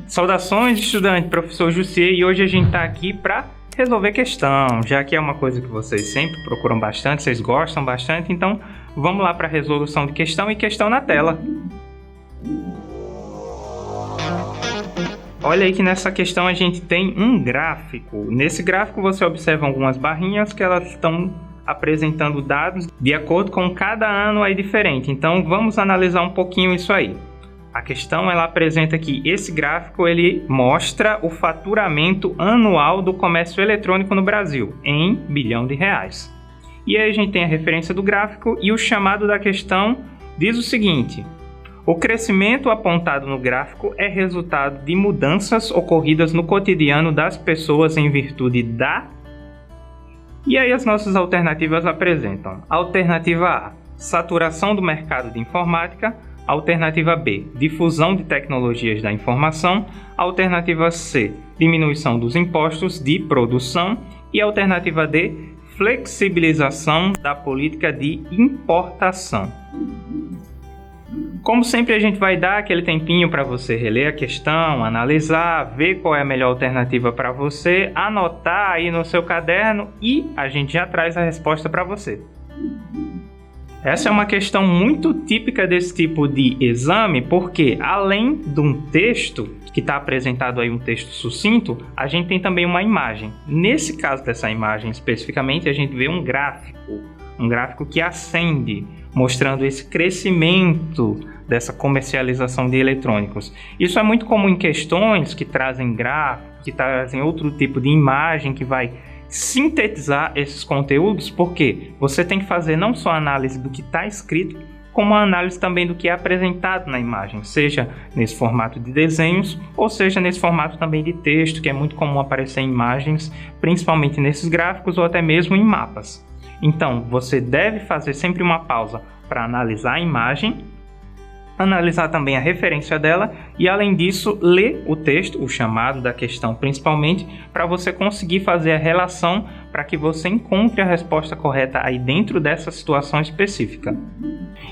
Saudações, estudante, professor Jussier, e hoje a gente está aqui para resolver questão, já que é uma coisa que vocês sempre procuram bastante, vocês gostam bastante, então vamos lá para a resolução de questão e questão na tela. Olha aí que nessa questão a gente tem um gráfico. Nesse gráfico você observa algumas barrinhas que elas estão apresentando dados de acordo com cada ano aí diferente. Então vamos analisar um pouquinho isso aí. A questão ela apresenta que esse gráfico ele mostra o faturamento anual do comércio eletrônico no Brasil em bilhão de reais. E aí a gente tem a referência do gráfico e o chamado da questão diz o seguinte: o crescimento apontado no gráfico é resultado de mudanças ocorridas no cotidiano das pessoas em virtude da... E aí as nossas alternativas apresentam: alternativa A, saturação do mercado de informática; alternativa B, difusão de tecnologias da informação; alternativa C, diminuição dos impostos de produção; e alternativa D, flexibilização da política de importação. Como sempre, a gente vai dar aquele tempinho para você reler a questão, analisar, ver qual é a melhor alternativa para você, anotar aí no seu caderno e a gente já traz a resposta para você. Essa é uma questão muito típica desse tipo de exame, porque além de um texto, que está apresentado aí um texto sucinto, a gente tem também uma imagem. Nesse caso dessa imagem especificamente, a gente vê um gráfico que ascende, mostrando esse crescimento dessa comercialização de eletrônicos. Isso é muito comum em questões que trazem gráficos, que trazem outro tipo de imagem que vai sintetizar esses conteúdos, porque você tem que fazer não só a análise do que está escrito, como a análise também do que é apresentado na imagem, seja nesse formato de desenhos, ou seja nesse formato também de texto, que é muito comum aparecer em imagens, principalmente nesses gráficos ou até mesmo em mapas. Então, você deve fazer sempre uma pausa para analisar a imagem, analisar também a referência dela e, além disso, ler o texto, o chamado da questão principalmente, para você conseguir fazer a relação para que você encontre a resposta correta aí dentro dessa situação específica.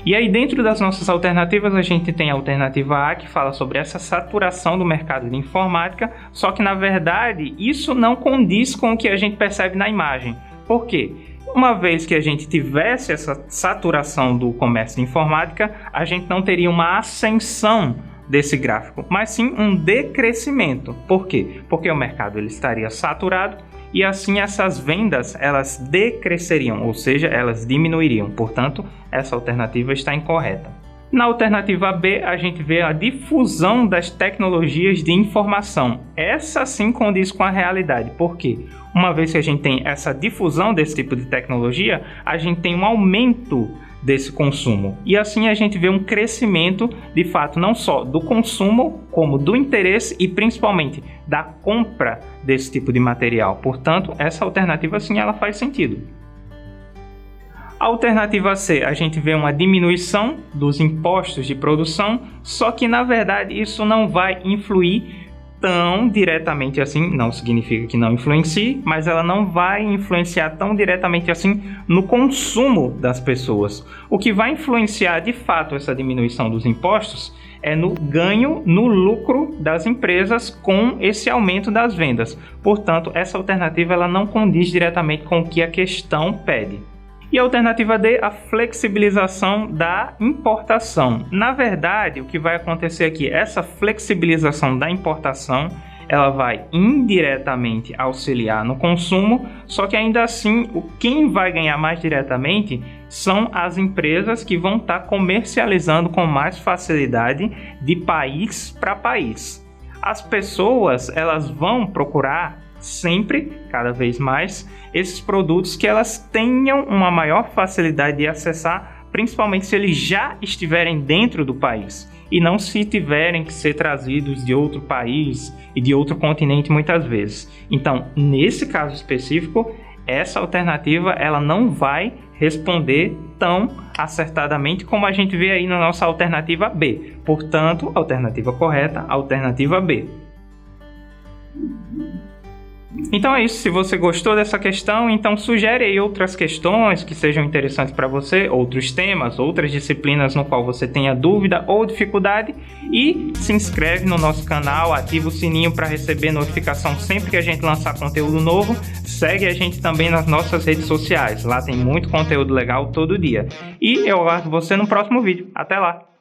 E aí dentro das nossas alternativas a gente tem a alternativa A, que fala sobre essa saturação do mercado de informática, só que na verdade isso não condiz com o que a gente percebe na imagem. Por quê? Uma vez que a gente tivesse essa saturação do comércio de informática, a gente não teria uma ascensão desse gráfico, mas sim um decrescimento. Por quê? Porque o mercado ele estaria saturado e assim essas vendas elas decresceriam, ou seja, elas diminuiriam. Portanto, essa alternativa está incorreta. Na alternativa B, a gente vê a difusão das tecnologias de informação. Essa sim condiz com a realidade. Por quê? Uma vez que a gente tem essa difusão desse tipo de tecnologia, a gente tem um aumento desse consumo. E assim a gente vê um crescimento, de fato, não só do consumo, como do interesse e principalmente da compra desse tipo de material. Portanto, essa alternativa sim ela faz sentido. A alternativa C, a gente vê uma diminuição dos impostos de produção, só que na verdade isso não vai influir tão diretamente assim, não significa que não influencie, mas ela não vai influenciar tão diretamente assim no consumo das pessoas. O que vai influenciar de fato essa diminuição dos impostos é no ganho, no lucro das empresas com esse aumento das vendas. Portanto, essa alternativa ela não condiz diretamente com o que a questão pede. E a alternativa D, a flexibilização da importação. Na verdade, o que vai acontecer aqui, essa flexibilização da importação, ela vai indiretamente auxiliar no consumo, só que ainda assim, quem vai ganhar mais diretamente são as empresas que vão estar comercializando com mais facilidade de país para país. As pessoas, elas vão procurar sempre, cada vez mais, esses produtos que elas tenham uma maior facilidade de acessar, principalmente se eles já estiverem dentro do país e não se tiverem que ser trazidos de outro país e de outro continente muitas vezes. Então, nesse caso específico, essa alternativa ela não vai responder tão acertadamente como a gente vê aí na nossa alternativa B. Portanto, a alternativa correta, a alternativa B. Então é isso, se você gostou dessa questão, então sugere aí outras questões que sejam interessantes para você, outros temas, outras disciplinas no qual você tenha dúvida ou dificuldade, e se inscreve no nosso canal, ativa o sininho para receber notificação sempre que a gente lançar conteúdo novo. Segue a gente também nas nossas redes sociais, lá tem muito conteúdo legal todo dia. E eu aguardo você no próximo vídeo. Até lá!